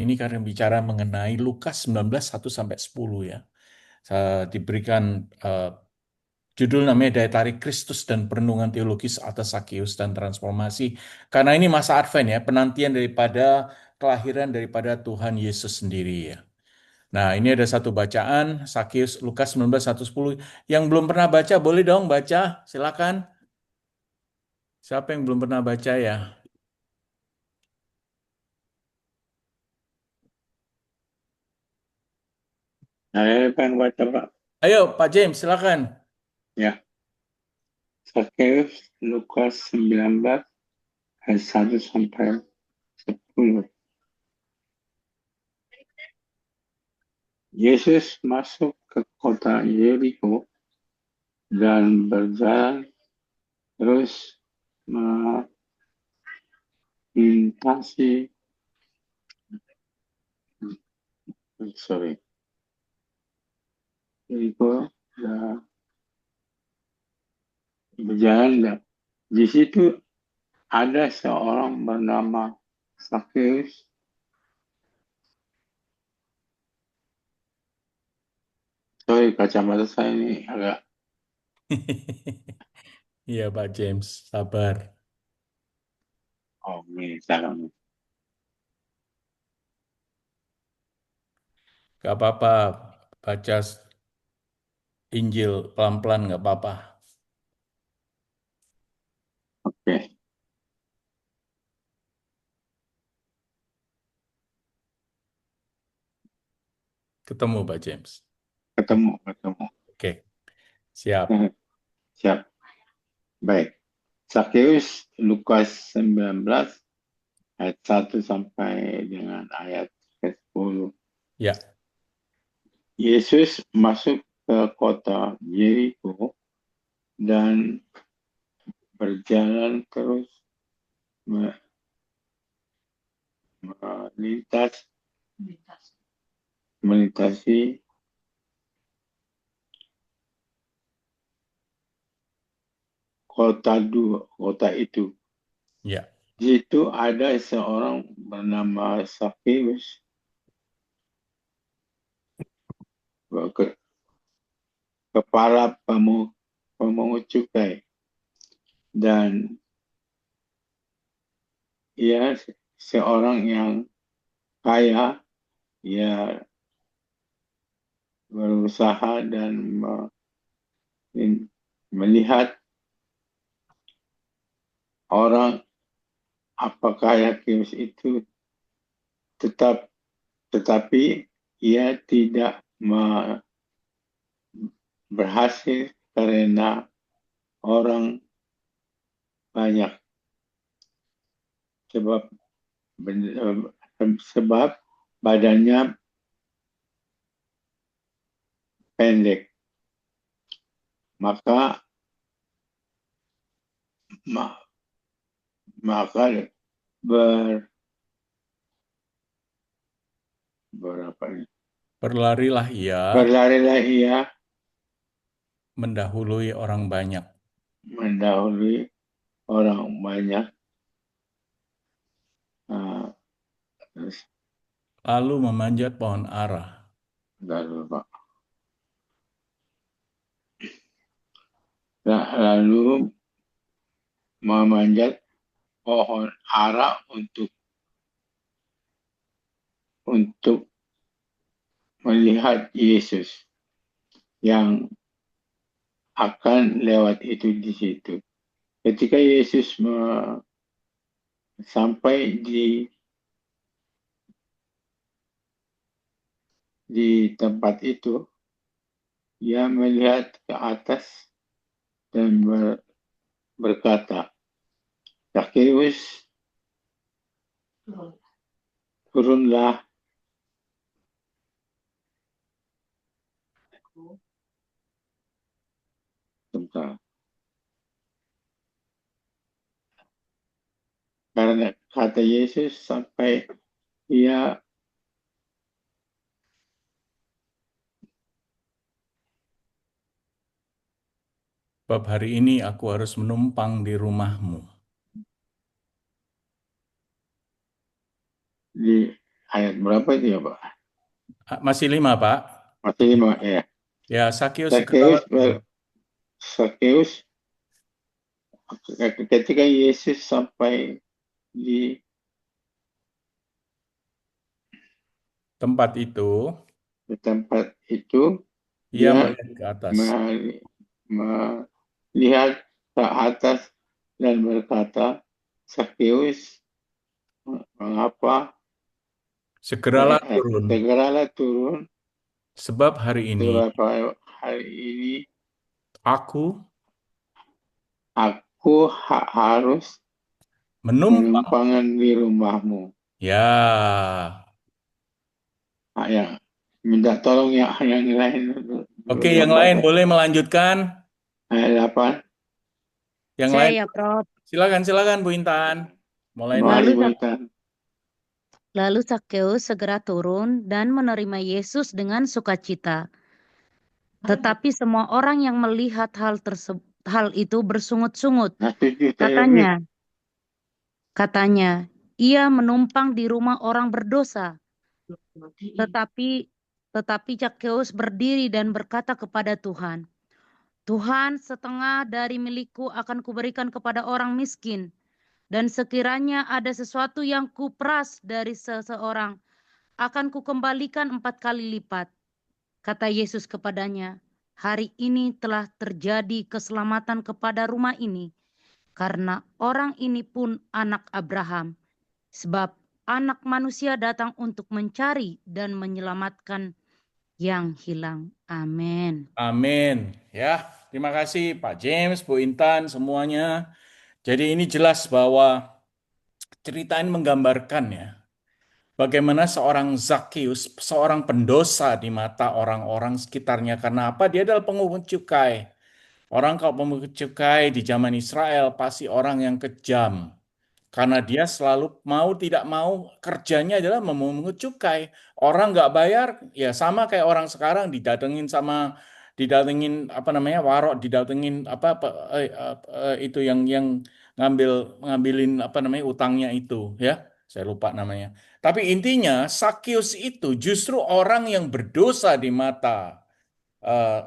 Ini karena bicara mengenai Lukas 19, 1-10 ya. Diberikan eh, judul namanya Daya Tarik Kristus dan Perenungan Teologis atas Sakeus dan Transformasi. Karena ini masa Advent ya, penantian daripada kelahiran daripada Tuhan Yesus sendiri ya. Nah, ini ada satu bacaan, Sakeus Lukas 19, 1-10. Yang belum pernah baca, boleh dong baca, silakan. Siapa yang belum pernah baca ya? Saya pengen baca Pak. Ayo, Pak James, silakan. Ya, Sakeus Lukas 19 ayat 1 sampai 10. Yesus masuk ke kota Yeriko dan berjalan terus melintasi sorry Yeriko dan berjalan dan di situ ada seorang bernama Sakeus. Sorry, kacamata saya ini agak Iya, Pak James, sabar. ini sekarang. Gak apa-apa, baca Injil pelan-pelan gak apa-apa. Oke, Ketemu, Pak James. ketemu. Oke, siap. Eh, Siap. Baik. Sakeus Lukas 19 ayat 1 sampai dengan ayat ke-10. Ya, Yesus masuk ke kota Yeriko dan berjalan terus melintas melintasi kota itu. ya. Di situ ada seorang bernama Sakeus, ke- kepala pemungut cukai, dan ia seorang yang kaya. Ia berusaha dan melihat orang apakah Yakimus itu tetap tetapi ia tidak berhasil karena orang banyak, sebab sebab badannya pendek, maka maka ber, berapa ini? Berlarilah ia Berlarilah ia mendahului orang banyak, mendahului orang banyak. Uh, lalu memanjat pohon ara. lalu lalu memanjat pohon ara untuk melihat Yesus yang akan lewat itu di situ. Ketika Yesus sampai di tempat itu, ia melihat ke atas dan berkata, Zakheus, turunlah sebentar. Karena kata Yesus sampai ia Bab hari ini aku harus menumpang di rumahmu. di ayat berapa itu ya, Pak? Masih 5, Pak. Masih 5 ya. Ya, Sakius segeralah Sakeus, turun. Sakeus ketika Yesus sampai di Tempat itu, tempat itu, ia dia melihat ke atas. meli- melihat ke atas dan berkata, Sakeus, mengapa Segeralah turun, segeralah turun, sebab hari ini sebab hari ini aku aku harus menumpang. menumpang di rumahmu. Ya, Ah, ya, minta tolong yang lain oke, belum yang dapat lain ya. boleh melanjutkan. Ayat 8, Yang Saya lain, ya, Prof. silakan, silakan, Bu Intan. Mulai dari kembali Lalu, Bu Intan. lalu Sakeus segera turun dan menerima Yesus dengan sukacita. Tetapi semua orang yang melihat hal itu bersungut-sungut. Nah, 7 saya ini. Katanya, katanya, ia menumpang di rumah orang berdosa. Tetapi tetapi Sakeus berdiri dan berkata kepada Tuhan, Tuhan, setengah dari milikku akan kuberikan kepada orang miskin. Dan sekiranya ada sesuatu yang kuperas dari seseorang, akan kukembalikan 4 kali lipat. Kata Yesus kepadanya, hari ini telah terjadi keselamatan kepada rumah ini, karena orang ini pun anak Abraham. Sebab anak manusia datang untuk mencari dan menyelamatkan yang hilang. Amin. Amin. Ya, terima kasih Pak James, Bu Intan, semuanya. Jadi ini jelas bahwa cerita ini menggambarkan ya, bagaimana seorang Zakius, seorang pendosa di mata orang-orang sekitarnya. Karena apa? Dia adalah pungut cukai. Orang kalau pungut cukai di zaman Israel pasti orang yang kejam. Karena dia selalu mau tidak mau kerjanya adalah memungut cukai. Orang nggak bayar, ya sama kayak orang sekarang didatengin apa namanya warok, didatengin itu yang ngambilin apa namanya utangnya itu ya. Saya lupa namanya. Tapi intinya Sakius itu justru orang yang berdosa di mata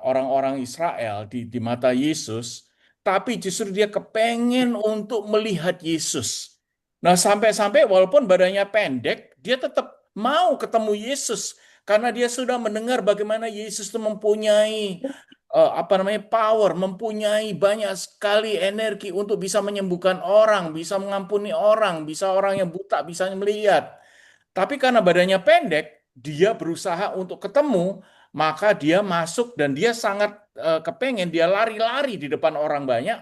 orang-orang Israel di mata Yesus, tapi justru dia kepengen untuk melihat Yesus. Nah, sampai-sampai walaupun badannya pendek, dia tetap mau ketemu Yesus karena dia sudah mendengar bagaimana Yesus itu mempunyai apa namanya power, mempunyai banyak sekali energi untuk bisa menyembuhkan orang, bisa mengampuni orang, bisa orang yang buta bisa melihat. Tapi karena badannya pendek, dia berusaha untuk ketemu, maka dia masuk dan dia sangat kepengen, dia lari-lari di depan orang banyak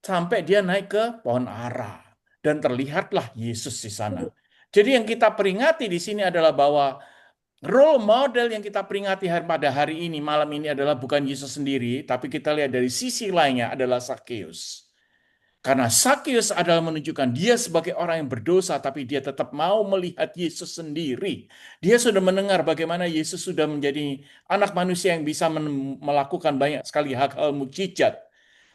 sampai dia naik ke pohon ara dan terlihatlah Yesus di sana. Jadi yang kita peringati di sini adalah bahwa role model yang kita peringati pada hari ini, malam ini adalah bukan Yesus sendiri, tapi kita lihat dari sisi lainnya adalah Sakeus. Karena Sakius adalah menunjukkan dia sebagai orang yang berdosa, tapi dia tetap mau melihat Yesus sendiri. Dia sudah mendengar bagaimana Yesus sudah menjadi anak manusia yang bisa melakukan banyak sekali hal-hal mukjizat.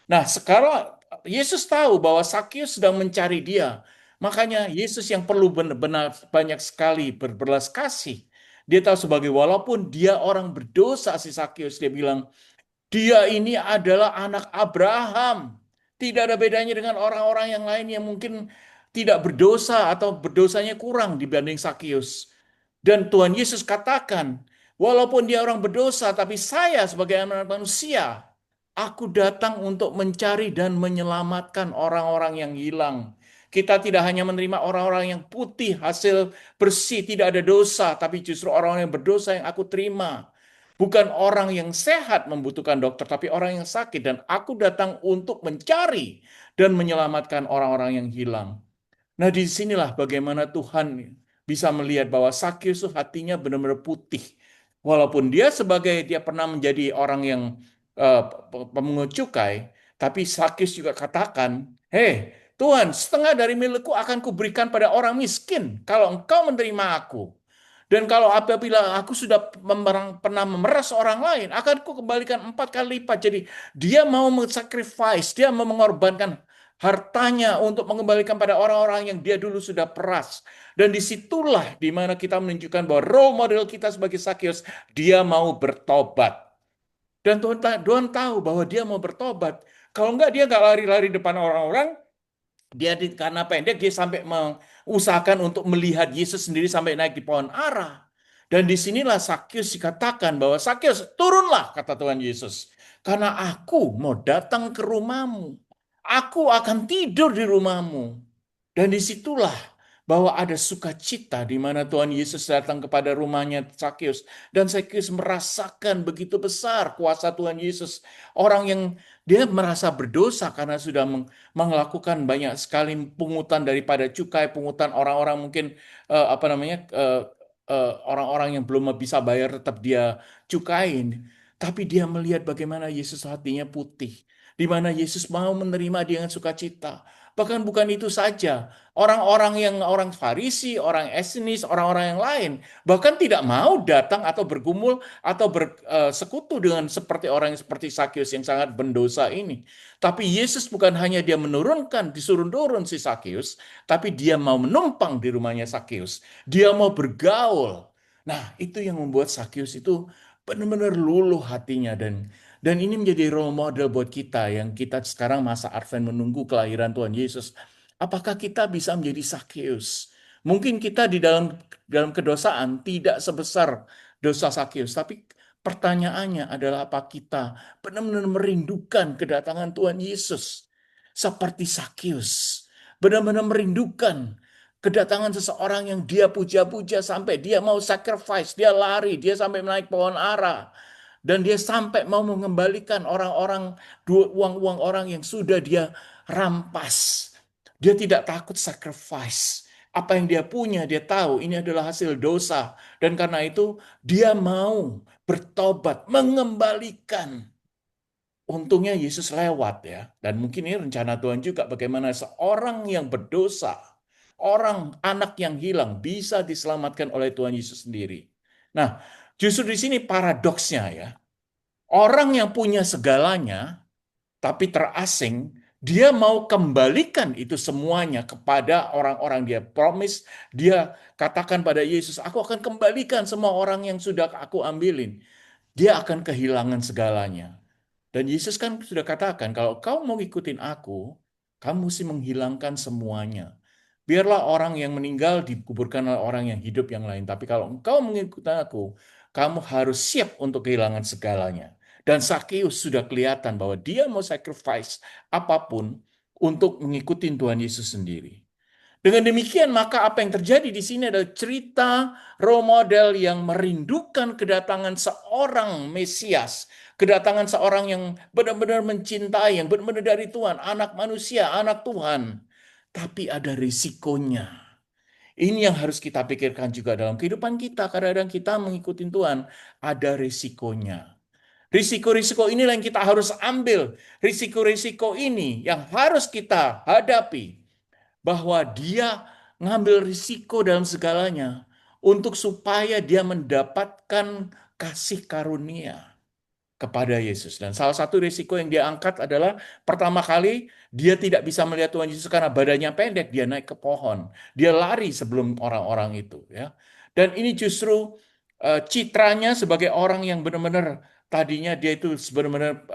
Nah, sekarang Yesus tahu bahwa Sakius sedang mencari dia. Makanya Yesus yang perlu benar-benar banyak sekali berbelas kasih. Dia tahu sebagai walaupun dia orang berdosa si Sakius, dia bilang, dia ini adalah anak Abraham. Tidak ada bedanya dengan orang-orang yang lain yang mungkin tidak berdosa atau berdosanya kurang dibanding Sakius. Dan Tuhan Yesus katakan, walaupun dia orang berdosa, tapi saya sebagai anak manusia, aku datang untuk mencari dan menyelamatkan orang-orang yang hilang. Kita tidak hanya menerima orang-orang yang putih, hasil bersih, tidak ada dosa, tapi justru orang-orang yang berdosa yang aku terima. Bukan orang yang sehat membutuhkan dokter, tapi orang yang sakit. Dan aku datang untuk mencari dan menyelamatkan orang-orang yang hilang. Nah, disinilah bagaimana Tuhan bisa melihat bahwa Sakyus itu hatinya benar-benar putih. Walaupun dia pernah menjadi orang yang pemungut cukai, tapi Sakyus juga katakan, hei Tuhan, setengah dari milikku akan kuberikan pada orang miskin kalau engkau menerima aku. Dan kalau apabila aku sudah pernah memeras orang lain, akan ku kembalikan 4 kali lipat. Jadi dia mau sacrifice, dia mau mengorbankan hartanya untuk mengembalikan pada orang-orang yang dia dulu sudah peras. Dan disitulah di mana kita menunjukkan bahwa role model kita sebagai Sakeus, dia mau bertobat. Dan Tuhan tahu bahwa dia mau bertobat. Kalau enggak, dia nggak lari-lari depan orang-orang. Karena pendek, dia sampai mengusahakan untuk melihat Yesus sendiri sampai naik di pohon ara. Dan disinilah Sakeus dikatakan bahwa Sakeus, turunlah, kata Tuhan Yesus. Karena aku mau datang ke rumahmu. Aku akan tidur di rumahmu. Dan disitulah bahwa ada sukacita di mana Tuhan Yesus datang kepada rumahnya Sakeus. Dan Sakeus merasakan begitu besar kuasa Tuhan Yesus. Orang yang dia merasa berdosa karena sudah melakukan banyak sekali pungutan daripada cukai, pungutan orang-orang mungkin orang-orang yang belum bisa bayar tetap dia cukain. Tapi dia melihat bagaimana Yesus hatinya putih. Di mana Yesus mau menerima dia dengan sukacita. Bahkan bukan itu saja, orang Farisi, orang etnis, orang-orang yang lain bahkan tidak mau datang atau bergumul atau bersekutu dengan seperti orang yang seperti Sakeus yang sangat berdosa ini. Tapi Yesus bukan hanya dia menurunkan, disuruh turun si Sakeus, tapi dia mau menumpang di rumahnya Sakeus. Dia mau bergaul. Nah, itu yang membuat Sakeus itu benar-benar luluh hatinya dan ini menjadi role model buat kita yang kita sekarang masa Advent menunggu kelahiran Tuhan Yesus. Apakah kita bisa menjadi Sakeus? Mungkin kita di dalam kedosaan tidak sebesar dosa Sakeus, tapi pertanyaannya adalah apa kita benar-benar merindukan kedatangan Tuhan Yesus seperti Sakeus? Benar-benar merindukan kedatangan seseorang yang dia puja-puja sampai dia mau sacrifice, dia lari, dia sampai naik pohon ara. Dan dia sampai mau mengembalikan orang-orang, uang-uang orang yang sudah dia rampas. Dia tidak takut sacrifice. Apa yang dia punya, dia tahu ini adalah hasil dosa. Dan karena itu, dia mau bertobat, mengembalikan. Untungnya Yesus lewat ya. Dan mungkin ini rencana Tuhan juga bagaimana seorang yang berdosa, anak yang hilang bisa diselamatkan oleh Tuhan Yesus sendiri. Nah, justru di sini paradoksnya ya. Orang yang punya segalanya, tapi terasing, dia mau kembalikan itu semuanya kepada orang-orang dia promise. Dia katakan pada Yesus, aku akan kembalikan semua orang yang sudah aku ambilin. Dia akan kehilangan segalanya. Dan Yesus kan sudah katakan, kalau kau mau ikutin aku, kamu mesti menghilangkan semuanya. Biarlah orang yang meninggal dikuburkan oleh orang yang hidup yang lain. Tapi kalau engkau mengikuti aku, kamu harus siap untuk kehilangan segalanya. Dan Sakeus sudah kelihatan bahwa dia mau sacrifice apapun untuk mengikuti Tuhan Yesus sendiri. Dengan demikian, maka apa yang terjadi di sini adalah cerita role model yang merindukan kedatangan seorang Mesias, kedatangan seorang yang benar-benar mencintai, yang benar-benar dari Tuhan, anak manusia, anak Tuhan. Tapi ada risikonya. Ini yang harus kita pikirkan juga dalam kehidupan kita. Kadang-kadang kita mengikuti Tuhan, ada risikonya. Risiko-risiko inilah yang kita harus ambil. Risiko-risiko ini yang harus kita hadapi. Bahwa dia ngambil risiko dalam segalanya untuk supaya dia mendapatkan kasih karunia kepada Yesus. Dan salah satu risiko yang dia angkat adalah pertama kali dia tidak bisa melihat Tuhan Yesus karena badannya pendek, dia naik ke pohon. Dia lari sebelum orang-orang itu ya. Dan ini justru citranya sebagai orang yang benar-benar tadinya dia itu benar-benar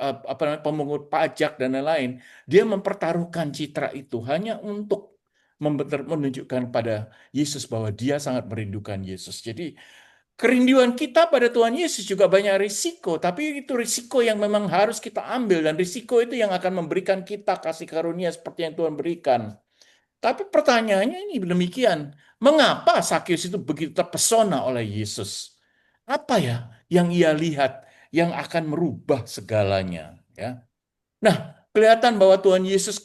pemungut pajak dan lain-lain, dia mempertaruhkan citra itu hanya untuk menunjukkan pada Yesus bahwa dia sangat merindukan Yesus. Jadi kerinduan kita pada Tuhan Yesus juga banyak risiko, tapi itu risiko yang memang harus kita ambil, dan risiko itu yang akan memberikan kita kasih karunia seperti yang Tuhan berikan. Tapi pertanyaannya ini demikian, mengapa Sakeus itu begitu terpesona oleh Yesus? Apa ya yang ia lihat yang akan merubah segalanya? Ya. Nah, kelihatan bahwa Tuhan Yesus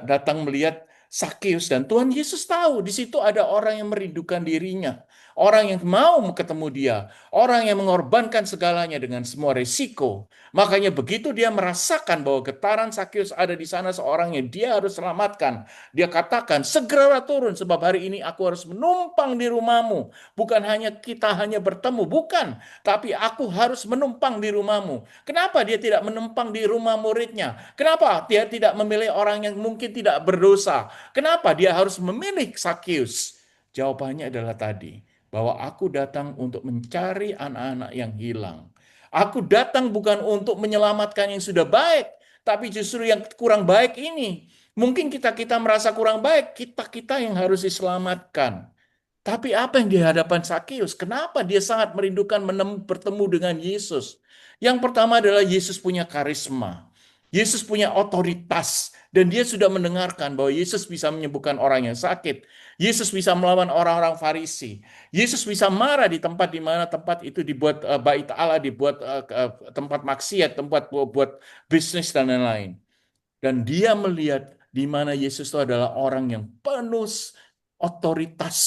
datang melihat Sakeus, dan Tuhan Yesus tahu di situ ada orang yang merindukan dirinya, orang yang mau ketemu dia, orang yang mengorbankan segalanya dengan semua resiko. Makanya begitu dia merasakan bahwa getaran Sakeus ada di sana, seorang yang dia harus selamatkan, dia katakan, segeralah turun sebab hari ini aku harus menumpang di rumahmu. Bukan hanya kita hanya bertemu, bukan, tapi aku harus menumpang di rumahmu. Kenapa dia tidak menumpang di rumah muridnya? Kenapa dia tidak memilih orang yang mungkin tidak berdosa? Kenapa dia harus memilih Sakeus? Jawabannya adalah tadi, bahwa aku datang untuk mencari anak-anak yang hilang. Aku datang bukan untuk menyelamatkan yang sudah baik, tapi justru yang kurang baik ini. Mungkin kita merasa kurang baik, kita yang harus diselamatkan. Tapi apa yang dihadapan Sakeus? Kenapa dia sangat merindukan bertemu dengan Yesus? Yang pertama adalah Yesus punya karisma. Yesus punya otoritas. Dan dia sudah mendengarkan bahwa Yesus bisa menyembuhkan orang yang sakit. Yesus bisa melawan orang-orang Farisi. Yesus bisa marah di mana tempat itu dibuat bait Allah, dibuat tempat maksiat, tempat buat bisnis dan lain-lain. Dan dia melihat di mana Yesus itu adalah orang yang penuh otoritas,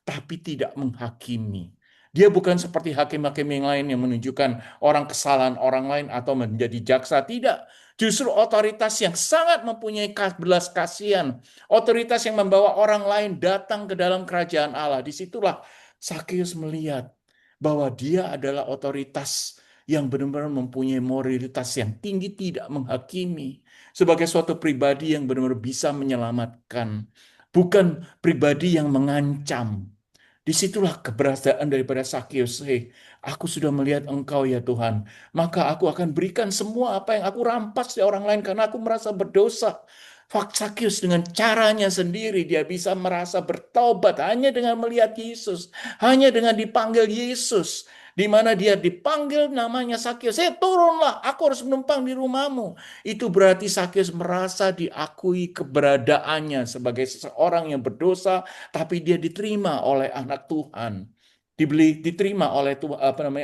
tapi tidak menghakimi. Dia bukan seperti hakim-hakim yang lain yang menunjukkan orang kesalahan orang lain atau menjadi jaksa. Tidak. Justru otoritas yang sangat mempunyai belas kasihan. Otoritas yang membawa orang lain datang ke dalam kerajaan Allah. Disitulah Sakeus melihat bahwa dia adalah otoritas yang benar-benar mempunyai moralitas yang tinggi, tidak menghakimi. Sebagai suatu pribadi yang benar-benar bisa menyelamatkan. Bukan pribadi yang mengancam. Disitulah keberadaan daripada Sakeus. Hei, aku sudah melihat engkau ya Tuhan. Maka aku akan berikan semua apa yang aku rampas dari orang lain karena aku merasa berdosa. Sakeus dengan caranya sendiri dia bisa merasa bertobat hanya dengan melihat Yesus. Hanya dengan dipanggil Yesus. Di mana dia dipanggil namanya Sakeus. Turunlah, aku harus menumpang di rumahmu. Itu berarti Sakeus merasa diakui keberadaannya sebagai seseorang yang berdosa, tapi dia diterima oleh anak Tuhan. Diterima oleh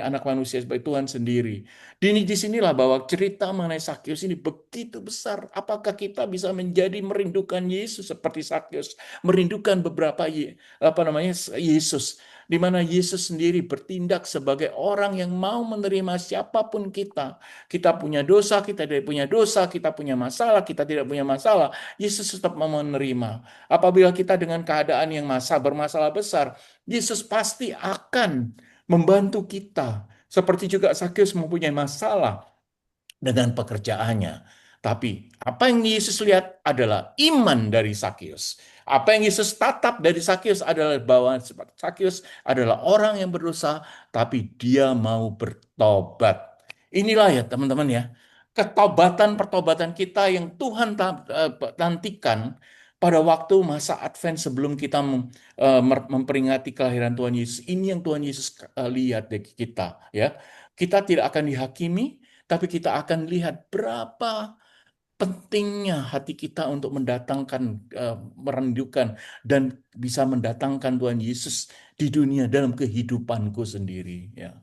anak manusia sebagai Tuhan sendiri. Disinilah bahwa cerita mengenai Sakeus ini begitu besar. Apakah kita bisa menjadi merindukan Yesus seperti Sakeus, merindukan beberapa Yesus, di mana Yesus sendiri bertindak sebagai orang yang mau menerima siapapun kita. Kita punya dosa, kita tidak punya dosa, kita punya masalah, kita tidak punya masalah. Yesus tetap mau menerima. Apabila kita dengan keadaan yang bermasalah besar, Yesus pasti akan membantu kita. Seperti juga Sakeus mempunyai masalah dengan pekerjaannya. Tapi apa yang Yesus lihat adalah iman dari Sakeus. Apa yang Yesus tatap dari Sakeus adalah bahwa Sakeus adalah orang yang berdosa, tapi dia mau bertobat. Inilah ya teman-teman ya, pertobatan kita yang Tuhan nantikan pada waktu masa Advent sebelum kita memperingati kelahiran Tuhan Yesus. Ini yang Tuhan Yesus lihat dari kita ya. Kita tidak akan dihakimi, tapi kita akan lihat berapa pentingnya hati kita untuk merindukan dan bisa mendatangkan Tuhan Yesus di dunia dalam kehidupanku sendiri. Ya.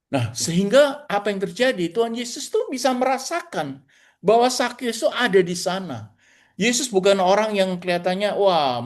Nah, sehingga apa yang terjadi? Tuhan Yesus tuh bisa merasakan bahwa Sakeus itu ada di sana. Yesus bukan orang yang kelihatannya, wah,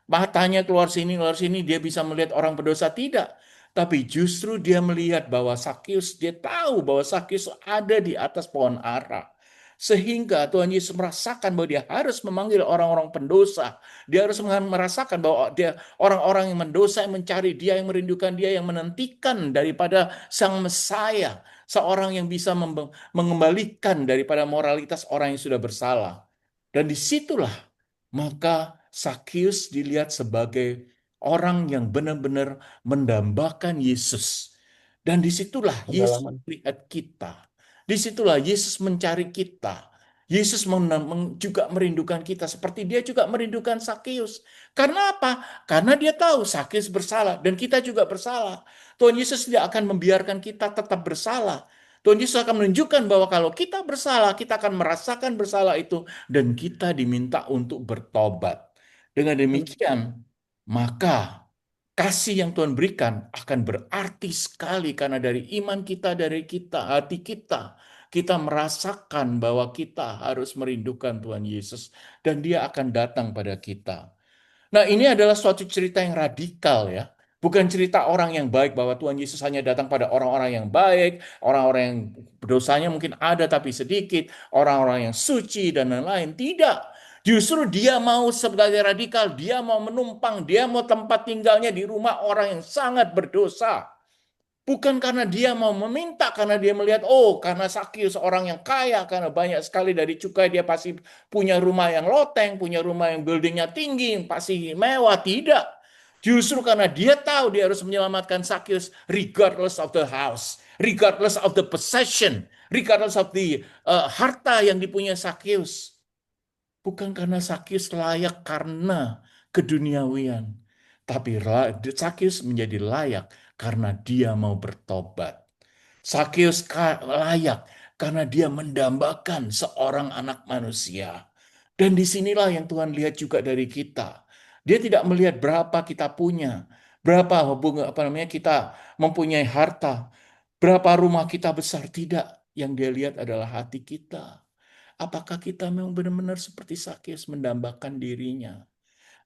matanya keluar sini, dia bisa melihat orang berdosa. Tidak. Tapi justru dia melihat bahwa Sakeus, dia tahu bahwa Sakeus ada di atas pohon ara. Sehingga Tuhan Yesus merasakan bahwa dia harus memanggil orang-orang pendosa. Dia harus merasakan bahwa dia orang-orang yang mendosa, yang mencari dia, yang merindukan dia, yang menantikan daripada Sang Mesaya. Seorang yang bisa mengembalikan daripada moralitas orang yang sudah bersalah. Dan disitulah maka Sakeus dilihat sebagai orang yang benar-benar mendambakan Yesus. Dan disitulah Yesus melihat kita. Disitulah Yesus mencari kita. Yesus juga merindukan kita seperti dia juga merindukan Sakeus. Karena apa? Karena dia tahu Sakeus bersalah dan kita juga bersalah. Tuhan Yesus tidak akan membiarkan kita tetap bersalah. Tuhan Yesus akan menunjukkan bahwa kalau kita bersalah, kita akan merasakan bersalah itu dan kita diminta untuk bertobat. Dengan demikian, maka kasih yang Tuhan berikan akan berarti sekali karena dari iman kita, dari hati kita, kita merasakan bahwa kita harus merindukan Tuhan Yesus dan Dia akan datang pada kita. Nah, ini adalah suatu cerita yang radikal ya. Bukan cerita orang yang baik bahwa Tuhan Yesus hanya datang pada orang-orang yang baik, orang-orang yang dosanya mungkin ada tapi sedikit, orang-orang yang suci dan lain-lain. Tidak. Justru dia mau sebagai radikal, dia mau menumpang, dia mau tempat tinggalnya di rumah orang yang sangat berdosa. Bukan karena dia mau meminta, karena dia melihat, oh karena Sakius seorang yang kaya, karena banyak sekali dari cukai dia pasti punya rumah yang loteng, punya rumah yang buildingnya tinggi, pasti mewah. Tidak. Justru karena dia tahu dia harus menyelamatkan Sakius regardless of the house, regardless of the possession, regardless of the harta yang dipunyai Sakius. Bukan karena Sakius layak karena keduniawian, tapi Sakius menjadi layak karena dia mau bertobat. Sakius layak karena dia mendambakan seorang anak manusia. Dan disinilah yang Tuhan lihat juga dari kita. Dia tidak melihat berapa kita punya, berapa kita mempunyai harta, berapa rumah kita besar. Tidak, yang dia lihat adalah hati kita. Apakah kita memang benar-benar seperti Sakius mendambakan dirinya?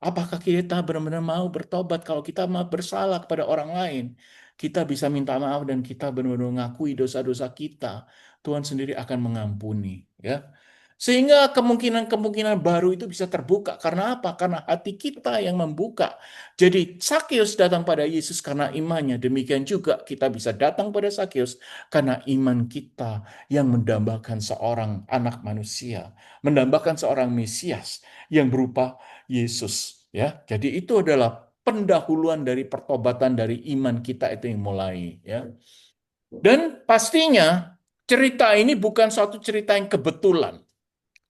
Apakah kita benar-benar mau bertobat kalau kita mau bersalah kepada orang lain? Kita bisa minta maaf dan kita benar-benar mengakui dosa-dosa kita. Tuhan sendiri akan mengampuni, ya. Sehingga kemungkinan-kemungkinan baru itu bisa terbuka. Karena apa? Karena hati kita yang membuka. Jadi Sakius datang pada Yesus karena imannya. Demikian juga kita bisa datang pada Sakius karena iman kita yang mendambakan seorang anak manusia. Mendambakan seorang Mesias yang berupa Yesus. Ya, jadi itu adalah pendahuluan dari pertobatan dari iman kita itu yang mulai. Ya, dan pastinya cerita ini bukan suatu cerita yang kebetulan.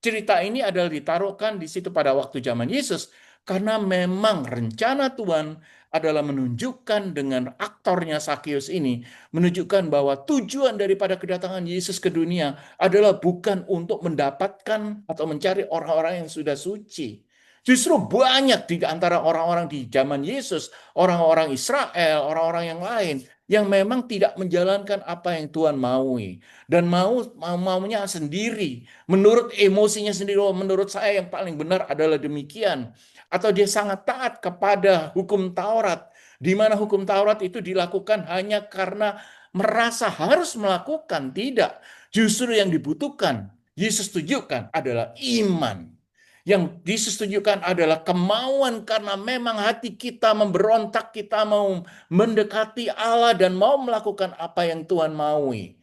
Cerita ini adalah ditaruhkan di situ pada waktu zaman Yesus karena memang rencana Tuhan adalah menunjukkan dengan aktornya Sakius ini, menunjukkan bahwa tujuan daripada kedatangan Yesus ke dunia adalah bukan untuk mendapatkan atau mencari orang-orang yang sudah suci. Justru banyak di antara orang-orang di zaman Yesus, orang-orang Israel, orang-orang yang lain, yang memang tidak menjalankan apa yang Tuhan maui. Dan maunya sendiri, menurut emosinya sendiri, oh, menurut saya yang paling benar adalah demikian. Atau dia sangat taat kepada hukum Taurat, di mana hukum Taurat itu dilakukan hanya karena merasa harus melakukan. Tidak, justru yang dibutuhkan, Yesus tunjukkan adalah iman. Yang Yesus tunjukkan adalah kemauan karena memang hati kita memberontak, kita mau mendekati Allah dan mau melakukan apa yang Tuhan maui.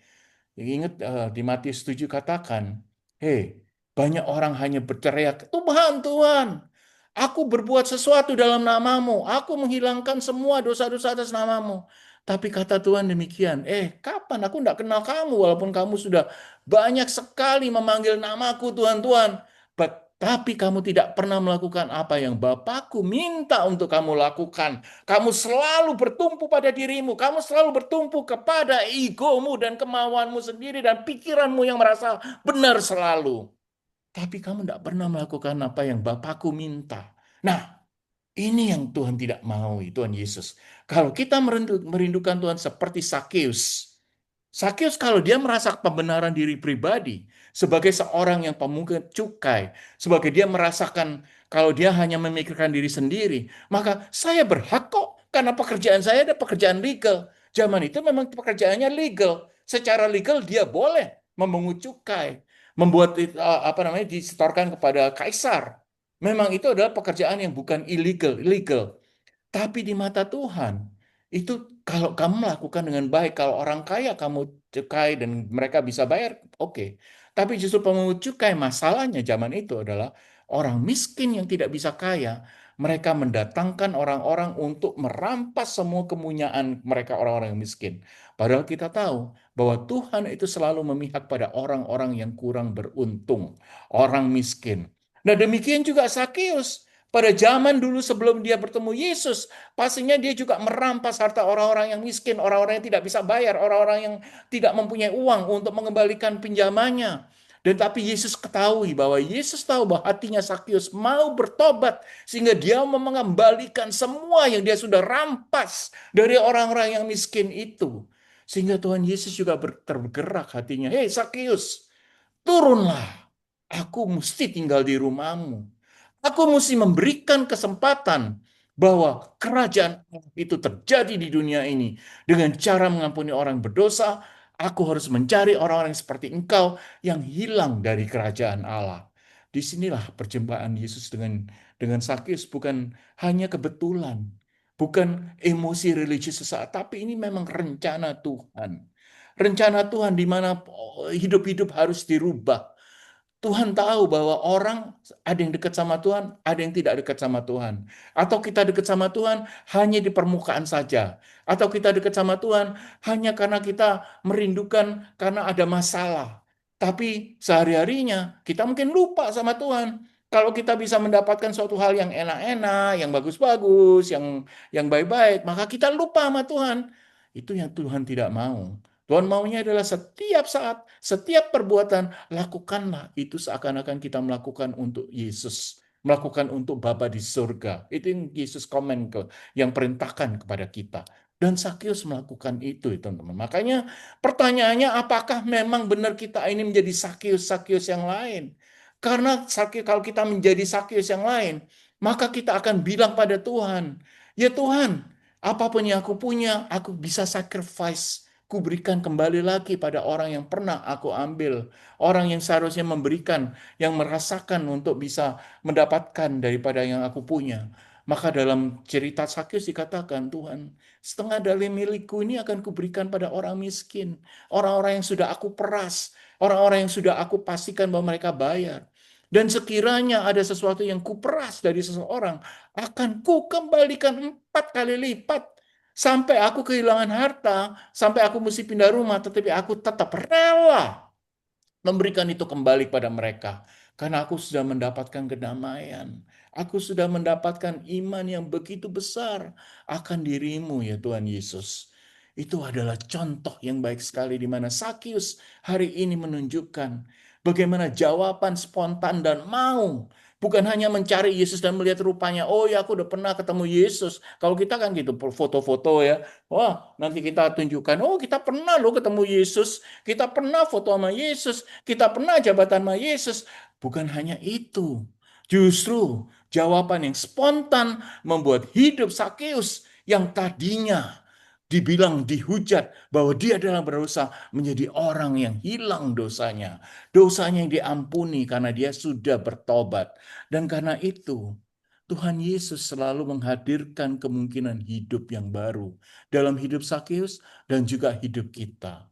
Ingat di Matius 7 katakan, hei, banyak orang hanya berteriak, Tuhan, Tuhan, aku berbuat sesuatu dalam namamu, aku menghilangkan semua dosa-dosa atas namamu. Tapi kata Tuhan demikian, kapan aku tidak kenal kamu, walaupun kamu sudah banyak sekali memanggil namaku Tuhan, Tuhan. Tapi kamu tidak pernah melakukan apa yang Bapakku minta untuk kamu lakukan. Kamu selalu bertumpu pada dirimu. Kamu selalu bertumpu kepada egomu dan kemauanmu sendiri dan pikiranmu yang merasa benar selalu. Tapi kamu tidak pernah melakukan apa yang Bapakku minta. Nah, ini yang Tuhan tidak mau, Tuhan Yesus. Kalau kita merindukan Tuhan seperti Sakius. Sakius kalau dia merasa pembenaran diri pribadi sebagai seorang yang pemungut cukai, sebagai dia merasakan kalau dia hanya memikirkan diri sendiri, maka saya berhak kok karena pekerjaan saya ada pekerjaan legal. Zaman itu memang pekerjaannya legal. Secara legal dia boleh memungut cukai, membuat disetorkan kepada kaisar. Memang itu adalah pekerjaan yang bukan illegal. Tapi di mata Tuhan, itu kalau kamu melakukan dengan baik, kalau orang kaya kamu cukai dan mereka bisa bayar, oke. Tapi justru pemungut cukai, masalahnya zaman itu adalah orang miskin yang tidak bisa kaya. Mereka mendatangkan orang-orang untuk merampas semua kemuliaan mereka orang-orang yang miskin. Padahal kita tahu bahwa Tuhan itu selalu memihak pada orang-orang yang kurang beruntung, orang miskin. Nah, demikian juga Sakius. Pada zaman dulu sebelum dia bertemu Yesus, pastinya dia juga merampas harta orang-orang yang miskin, orang-orang yang tidak bisa bayar, orang-orang yang tidak mempunyai uang untuk mengembalikan pinjamannya. Dan tapi Yesus ketahui bahwa Yesus tahu bahwa hatinya Sakius mau bertobat sehingga dia mau mengembalikan semua yang dia sudah rampas dari orang-orang yang miskin itu. Sehingga Tuhan Yesus juga tergerak hatinya. Hei Sakeus, turunlah. Aku mesti tinggal di rumahmu. Aku mesti memberikan kesempatan bahwa kerajaan Allah itu terjadi di dunia ini dengan cara mengampuni orang berdosa. Aku harus mencari orang-orang seperti engkau yang hilang dari kerajaan Allah. Disinilah perjumpaan Yesus dengan Sakeus bukan hanya kebetulan, bukan emosi religius sesaat, tapi ini memang rencana Tuhan. Rencana Tuhan di mana hidup-hidup harus dirubah. Tuhan tahu bahwa orang ada yang dekat sama Tuhan, ada yang tidak dekat sama Tuhan. Atau kita dekat sama Tuhan hanya di permukaan saja. Atau kita dekat sama Tuhan hanya karena kita merindukan karena ada masalah. Tapi sehari-harinya kita mungkin lupa sama Tuhan. Kalau kita bisa mendapatkan suatu hal yang enak-enak, yang bagus-bagus, yang baik-baik, maka kita lupa sama Tuhan. Itu yang Tuhan tidak mau. Tuhan maunya adalah setiap saat, setiap perbuatan, lakukanlah itu seakan-akan kita melakukan untuk Yesus. Melakukan untuk Bapa di surga. Itu yang Yesus komen yang perintahkan kepada kita. Dan Sakeus melakukan itu, teman-teman. Makanya pertanyaannya, apakah memang benar kita ini menjadi Sakeus yang lain? Karena kalau kita menjadi Sakeus yang lain, maka kita akan bilang pada Tuhan, ya Tuhan, apapun yang aku punya, aku bisa sacrifice. Kuberikan kembali lagi pada orang yang pernah aku ambil. Orang yang seharusnya memberikan, yang merasakan untuk bisa mendapatkan daripada yang aku punya. Maka dalam cerita Sakeus dikatakan, Tuhan, setengah dari milikku ini akan kuberikan pada orang miskin. Orang-orang yang sudah aku peras. Orang-orang yang sudah aku pastikan bahwa mereka bayar. Dan sekiranya ada sesuatu yang kuperas dari seseorang, akan kukembalikan 4 kali lipat. Sampai aku kehilangan harta, sampai aku mesti pindah rumah, tetapi aku tetap rela memberikan itu kembali pada mereka. Karena aku sudah mendapatkan kedamaian. Aku sudah mendapatkan iman yang begitu besar akan dirimu ya Tuhan Yesus. Itu adalah contoh yang baik sekali di mana Sakeus hari ini menunjukkan bagaimana jawaban spontan dan mau. Bukan hanya mencari Yesus dan melihat rupanya, oh ya aku udah pernah ketemu Yesus. Kalau kita kan gitu, foto-foto ya. Wah, nanti kita tunjukkan, oh kita pernah loh ketemu Yesus. Kita pernah foto sama Yesus. Kita pernah jabatan sama Yesus. Bukan hanya itu. Justru jawaban yang spontan membuat hidup Sakeus yang tadinya dibilang dihujat bahwa dia adalah berdosa menjadi orang yang hilang dosanya. Dosanya yang diampuni karena dia sudah bertobat. Dan karena itu Tuhan Yesus selalu menghadirkan kemungkinan hidup yang baru dalam hidup Sakeus dan juga hidup kita.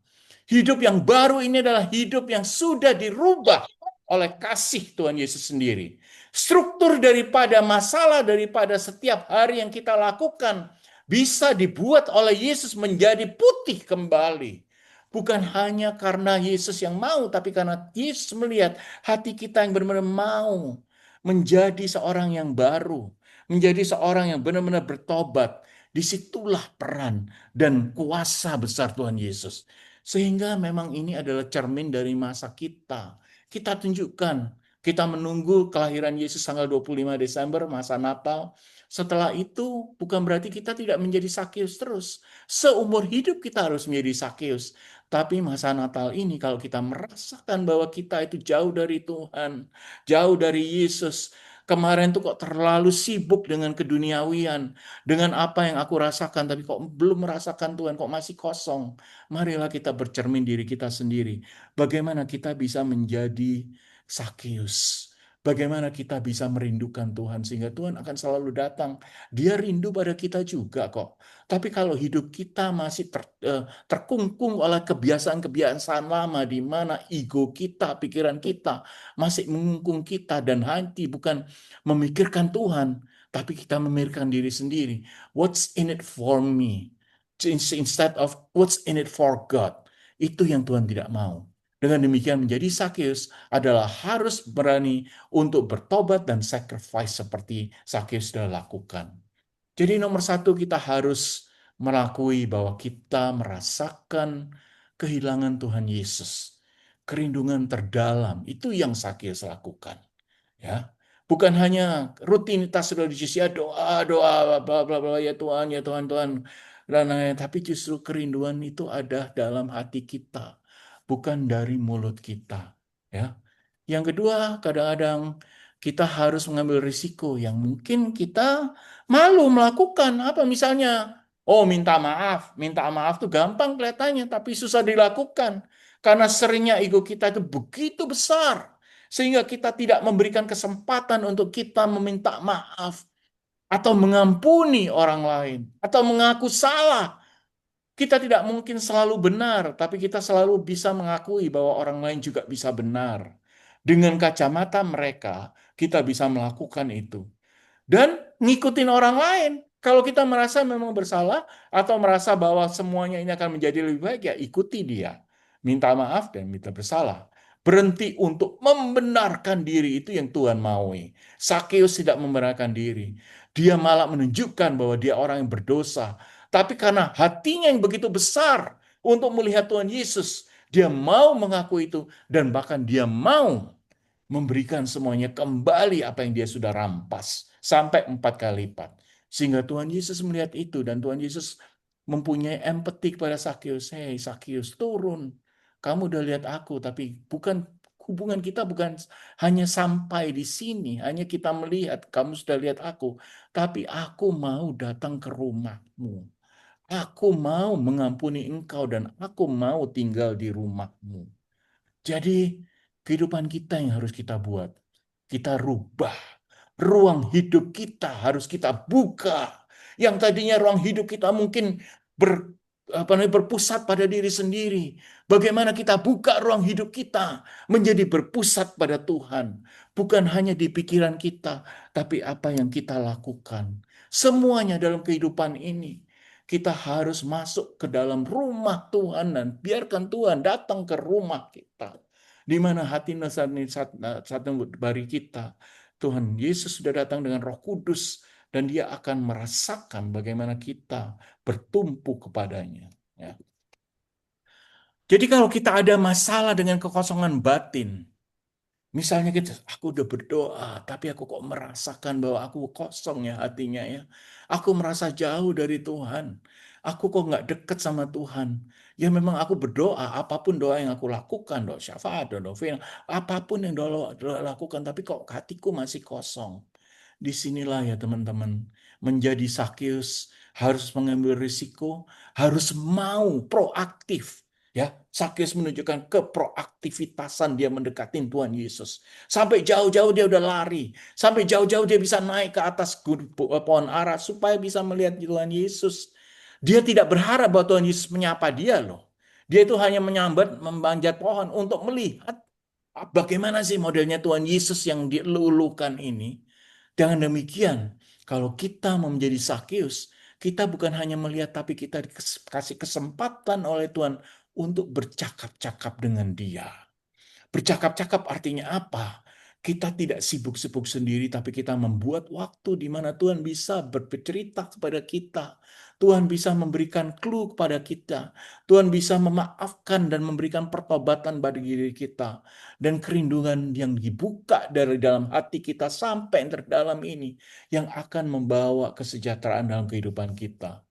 Hidup yang baru ini adalah hidup yang sudah dirubah oleh kasih Tuhan Yesus sendiri. Struktur daripada masalah daripada setiap hari yang kita lakukan bisa dibuat oleh Yesus menjadi putih kembali. Bukan hanya karena Yesus yang mau, tapi karena Yesus melihat hati kita yang benar-benar mau menjadi seorang yang baru, menjadi seorang yang benar-benar bertobat. Disitulah peran dan kuasa besar Tuhan Yesus. Sehingga memang ini adalah cermin dari masa kita. Kita tunjukkan, kita menunggu kelahiran Yesus tanggal 25 Desember, masa Natal. Setelah itu bukan berarti kita tidak menjadi Sakeus terus. Seumur hidup kita harus menjadi Sakeus. Tapi masa Natal ini kalau kita merasakan bahwa kita itu jauh dari Tuhan, jauh dari Yesus, kemarin tuh kok terlalu sibuk dengan keduniawian, dengan apa yang aku rasakan, tapi kok belum merasakan Tuhan, kok masih kosong. Marilah kita bercermin diri kita sendiri. Bagaimana kita bisa menjadi Sakeus. Bagaimana kita bisa merindukan Tuhan sehingga Tuhan akan selalu datang. Dia rindu pada kita juga kok. Tapi kalau hidup kita masih terkungkung oleh kebiasaan-kebiasaan lama di mana ego kita, pikiran kita masih mengungkung kita dan hati bukan memikirkan Tuhan, tapi kita memikirkan diri sendiri. What's in it for me? Instead of what's in it for God. Itu yang Tuhan tidak mau. Dengan demikian menjadi Sakeus adalah harus berani untuk bertobat dan sacrifice seperti Sakeus sudah lakukan. Jadi nomor satu kita harus melakui bahwa kita merasakan kehilangan Tuhan Yesus. Kerindungan terdalam, itu yang Sakeus lakukan. Ya, bukan hanya rutinitas religius ya doa bla bla bla ya Tuhan Tuhan. dan lain-lain. Tapi justru kerinduan itu ada dalam hati kita, bukan dari mulut kita. Ya. Yang kedua, kadang-kadang kita harus mengambil risiko yang mungkin kita malu melakukan. Apa misalnya? Oh, minta maaf. Minta maaf tuh gampang kelihatannya, tapi susah dilakukan. Karena seringnya ego kita itu begitu besar. Sehingga kita tidak memberikan kesempatan untuk kita meminta maaf. Atau mengampuni orang lain. Atau mengaku salah. Kita tidak mungkin selalu benar, tapi kita selalu bisa mengakui bahwa orang lain juga bisa benar. Dengan kacamata mereka, kita bisa melakukan itu. Dan ngikutin orang lain. Kalau kita merasa memang bersalah atau merasa bahwa semuanya ini akan menjadi lebih baik, ya ikuti dia. Minta maaf dan minta bersalah. Berhenti untuk membenarkan diri, itu yang Tuhan maui. Sakeus tidak membenarkan diri. Dia malah menunjukkan bahwa dia orang yang berdosa. Tapi karena hatinya yang begitu besar untuk melihat Tuhan Yesus, dia mau mengaku itu dan bahkan dia mau memberikan semuanya kembali apa yang dia sudah rampas sampai 4 kali lipat. Sehingga Tuhan Yesus melihat itu dan Tuhan Yesus mempunyai empati kepada Sakeus. Hei Sakeus, turun. Kamu udah lihat aku, tapi hubungan kita bukan hanya sampai di sini, hanya kita melihat kamu sudah lihat aku, tapi aku mau datang ke rumahmu. Aku mau mengampuni engkau dan aku mau tinggal di rumahmu. Jadi kehidupan kita yang harus kita buat. Kita rubah. Ruang hidup kita harus kita buka. Yang tadinya ruang hidup kita mungkin berpusat pada diri sendiri. Bagaimana kita buka ruang hidup kita menjadi berpusat pada Tuhan. Bukan hanya di pikiran kita, tapi apa yang kita lakukan. Semuanya dalam kehidupan ini. Kita harus masuk ke dalam rumah Tuhan dan biarkan Tuhan datang ke rumah kita. Di mana hati satu bari kita. Tuhan Yesus sudah datang dengan Roh Kudus dan dia akan merasakan bagaimana kita bertumpu kepadanya. Ya. Jadi kalau kita ada masalah dengan kekosongan batin, misalnya aku udah berdoa, tapi aku kok merasakan bahwa aku kosong ya hatinya ya. Aku merasa jauh dari Tuhan. Aku kok nggak deket sama Tuhan. Ya memang aku berdoa, apapun doa yang aku lakukan, doa syafaat, doa novena, apapun yang doa lakukan, tapi kok hatiku masih kosong. Disinilah ya teman-teman, menjadi Sakeus harus mengambil risiko, harus mau proaktif. Ya, Sakeus menunjukkan keproaktivitasan dia mendekati Tuhan Yesus. Sampai jauh-jauh dia udah lari. Sampai jauh-jauh dia bisa naik ke atas pohon ara supaya bisa melihat Tuhan Yesus. Dia tidak berharap bahwa Tuhan Yesus menyapa dia loh. Dia itu hanya memanjat pohon untuk melihat bagaimana sih modelnya Tuhan Yesus yang dilulukan ini. Dengan demikian, kalau kita mau menjadi Sakeus, kita bukan hanya melihat tapi kita dikasih kesempatan oleh Tuhan untuk bercakap-cakap dengan dia. Bercakap-cakap artinya apa? Kita tidak sibuk-sibuk sendiri, tapi kita membuat waktu di mana Tuhan bisa bercerita kepada kita. Tuhan bisa memberikan clue kepada kita. Tuhan bisa memaafkan dan memberikan pertobatan bagi diri kita. Dan kerinduan yang dibuka dari dalam hati kita sampai yang terdalam ini, yang akan membawa kesejahteraan dalam kehidupan kita.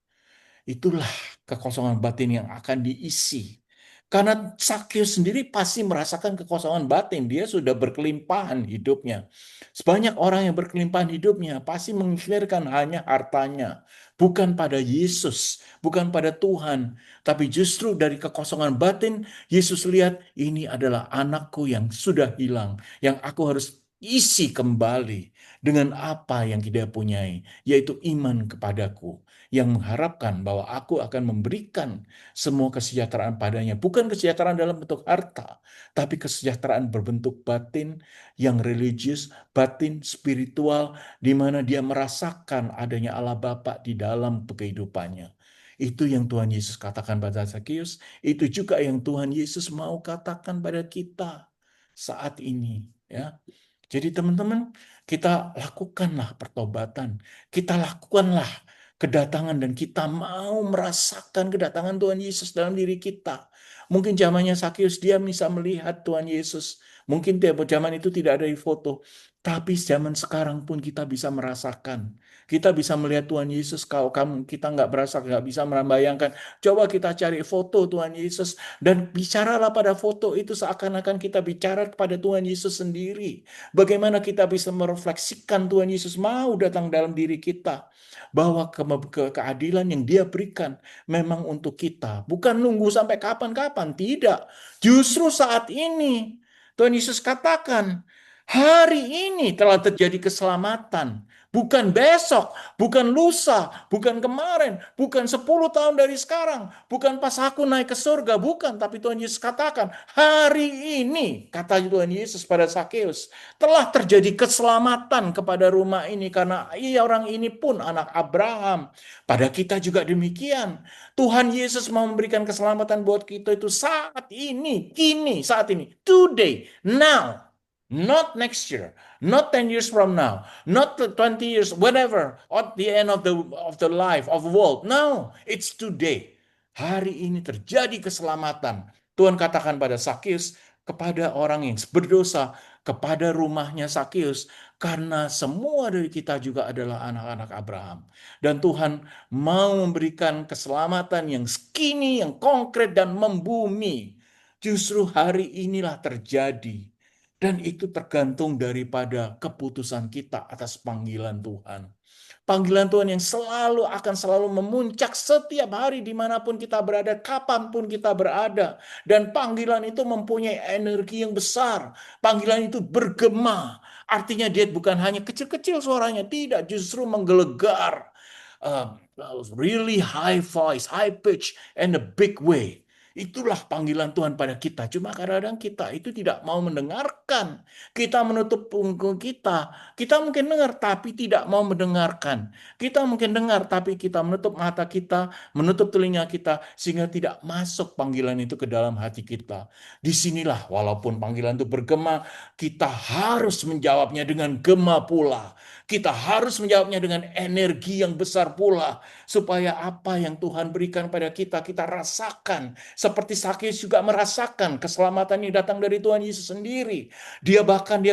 Itulah kekosongan batin yang akan diisi. Karena Sakeus sendiri pasti merasakan kekosongan batin. Dia sudah berkelimpahan hidupnya. Sebanyak orang yang berkelimpahan hidupnya pasti menginginkan hanya hartanya. Bukan pada Yesus, bukan pada Tuhan. Tapi justru dari kekosongan batin, Yesus lihat ini adalah anakku yang sudah hilang. Yang aku harus isi kembali dengan apa yang dia punyai. Yaitu iman kepadaku. Yang mengharapkan bahwa aku akan memberikan semua kesejahteraan padanya. Bukan kesejahteraan dalam bentuk harta, tapi kesejahteraan berbentuk batin yang religius, batin spiritual, di mana dia merasakan adanya Allah Bapa di dalam kehidupannya. Itu yang Tuhan Yesus katakan pada Sakeus, itu juga yang Tuhan Yesus mau katakan pada kita saat ini. Ya. Jadi teman-teman, kita lakukanlah pertobatan, kita lakukanlah kedatangan dan kita mau merasakan kedatangan Tuhan Yesus dalam diri kita. Mungkin zamannya Sakeus dia bisa melihat Tuhan Yesus. Mungkin zaman itu tidak ada di foto. Tapi zaman sekarang pun kita bisa merasakan. Kita bisa melihat Tuhan Yesus. Kalau kita nggak berasa, nggak bisa membayangkan, coba kita cari foto Tuhan Yesus dan bicaralah pada foto itu seakan-akan kita bicara kepada Tuhan Yesus sendiri. Bagaimana kita bisa merefleksikan Tuhan Yesus mau datang dalam diri kita, bahwa keadilan yang Dia berikan memang untuk kita, bukan nunggu sampai kapan-kapan, tidak. Justru saat ini Tuhan Yesus katakan, hari ini telah terjadi keselamatan. Bukan besok, bukan lusa, bukan kemarin, bukan 10 tahun dari sekarang, bukan pas aku naik ke surga, bukan. Tapi Tuhan Yesus katakan, hari ini, kata Tuhan Yesus pada Sakeus, telah terjadi keselamatan kepada rumah ini, karena orang ini pun anak Abraham. Pada kita juga demikian. Tuhan Yesus mau memberikan keselamatan buat kita itu saat ini, kini, saat ini, today, now. Not next year, not 10 years from now, not 20 years, whatever, at the end of the life, of the world. No, it's today. Hari ini terjadi keselamatan. Tuhan katakan pada Sakeus, kepada orang yang berdosa, kepada rumahnya Sakeus, karena semua dari kita juga adalah anak-anak Abraham. Dan Tuhan mau memberikan keselamatan yang kini, yang konkret dan membumi. Justru hari inilah terjadi. Dan itu tergantung daripada keputusan kita atas panggilan Tuhan. Panggilan Tuhan yang akan selalu memuncak setiap hari dimanapun kita berada, kapanpun kita berada. Dan panggilan itu mempunyai energi yang besar. Panggilan itu bergema. Artinya dia bukan hanya kecil-kecil suaranya, tidak, justru menggelegar. Really high voice, high pitch, and a big way. Itulah panggilan Tuhan pada kita. Cuma kadang-kadang kita itu tidak mau mendengarkan. Kita menutup punggung kita. Kita mungkin dengar tapi tidak mau mendengarkan. Kita mungkin dengar tapi kita menutup mata kita, menutup telinga kita sehingga tidak masuk panggilan itu ke dalam hati kita. Disinilah walaupun panggilan itu bergema, kita harus menjawabnya dengan gema pula. Kita harus menjawabnya dengan energi yang besar pula. Supaya apa yang Tuhan berikan pada kita, kita rasakan. Seperti Sakeus juga merasakan keselamatan yang datang dari Tuhan Yesus sendiri. Dia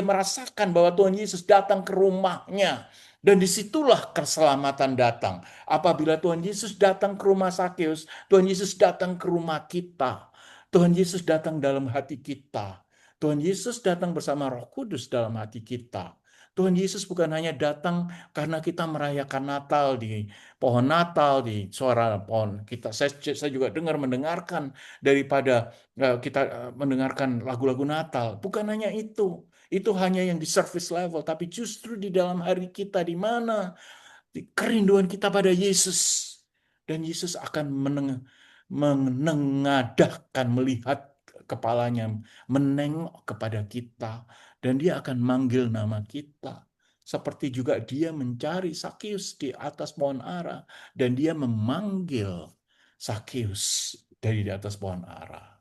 merasakan bahwa Tuhan Yesus datang ke rumahnya. Dan disitulah keselamatan datang. Apabila Tuhan Yesus datang ke rumah Sakeus, Tuhan Yesus datang ke rumah kita. Tuhan Yesus datang dalam hati kita. Tuhan Yesus datang bersama Roh Kudus dalam hati kita. Tuhan Yesus bukan hanya datang karena kita merayakan Natal di pohon Natal, di suara pohon kita. Saya juga mendengarkan daripada kita mendengarkan lagu-lagu Natal. Bukan hanya itu. Itu hanya yang di surface level, tapi justru di dalam hari kita di mana kerinduan kita pada Yesus. Dan Yesus akan menengadahkan, melihat kepalanya, menengok kepada kita. Dan dia akan manggil nama kita. Seperti juga dia mencari Sakeus di atas pohon ara. Dan dia memanggil Sakeus dari di atas pohon ara.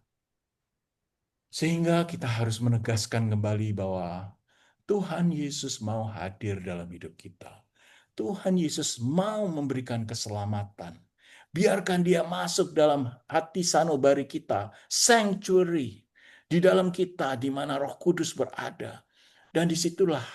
Sehingga kita harus menegaskan kembali bahwa Tuhan Yesus mau hadir dalam hidup kita. Tuhan Yesus mau memberikan keselamatan. Biarkan dia masuk dalam hati sanubari kita, sanctuary, di dalam kita di mana Roh Kudus berada. Dan disitulah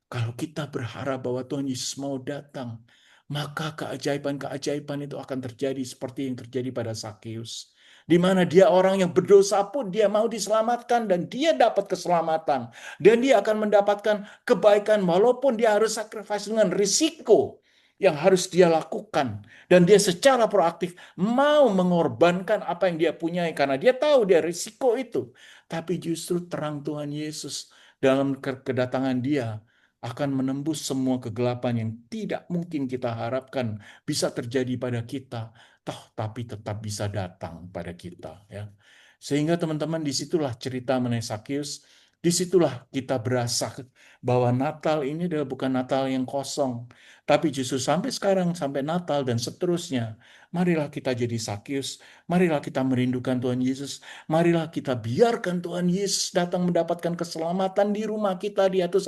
kalau kita berharap bahwa Tuhan Yesus mau datang, maka keajaiban-keajaiban itu akan terjadi seperti yang terjadi pada Sakeus. Di mana dia orang yang berdosa pun dia mau diselamatkan dan dia dapat keselamatan. Dan dia akan mendapatkan kebaikan walaupun dia harus sacrifice dengan risiko yang harus dia lakukan. Dan dia secara proaktif mau mengorbankan apa yang dia punyai karena dia tahu dia risiko itu. Tapi justru terang Tuhan Yesus dalam kedatangan dia akan menembus semua kegelapan yang tidak mungkin kita harapkan bisa terjadi pada kita, tapi tetap bisa datang pada kita. Ya. Sehingga teman-teman disitulah cerita mengenai Sakeus, disitulah kita berasa bahwa Natal ini adalah bukan Natal yang kosong, tapi justru sampai sekarang, sampai Natal dan seterusnya, marilah kita jadi Sakeus, marilah kita merindukan Tuhan Yesus, marilah kita biarkan Tuhan Yesus datang mendapatkan keselamatan di rumah kita, di atas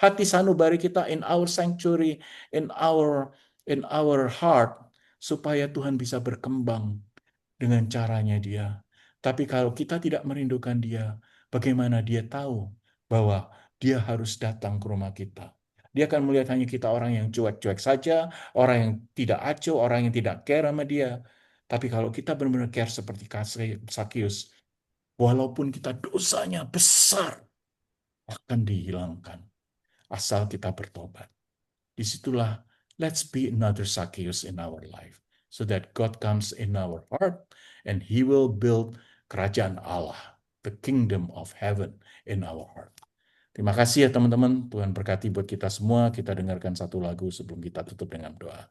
hati sanubari kita, in our sanctuary, in our heart, supaya Tuhan bisa berkembang dengan caranya dia. Tapi kalau kita tidak merindukan dia, bagaimana dia tahu bahwa dia harus datang ke rumah kita? Dia akan melihat hanya kita orang yang cuek-cuek saja, orang yang tidak acuh, orang yang tidak care sama dia. Tapi kalau kita benar-benar care seperti Sakius, walaupun kita dosanya besar, akan dihilangkan. Asal kita bertobat. Disitulah, let's be another Zacchaeus in our life. So that God comes in our heart and He will build kerajaan Allah, the kingdom of heaven in our heart. Terima kasih ya teman-teman. Tuhan berkati buat kita semua. Kita dengarkan satu lagu sebelum kita tutup dengan doa.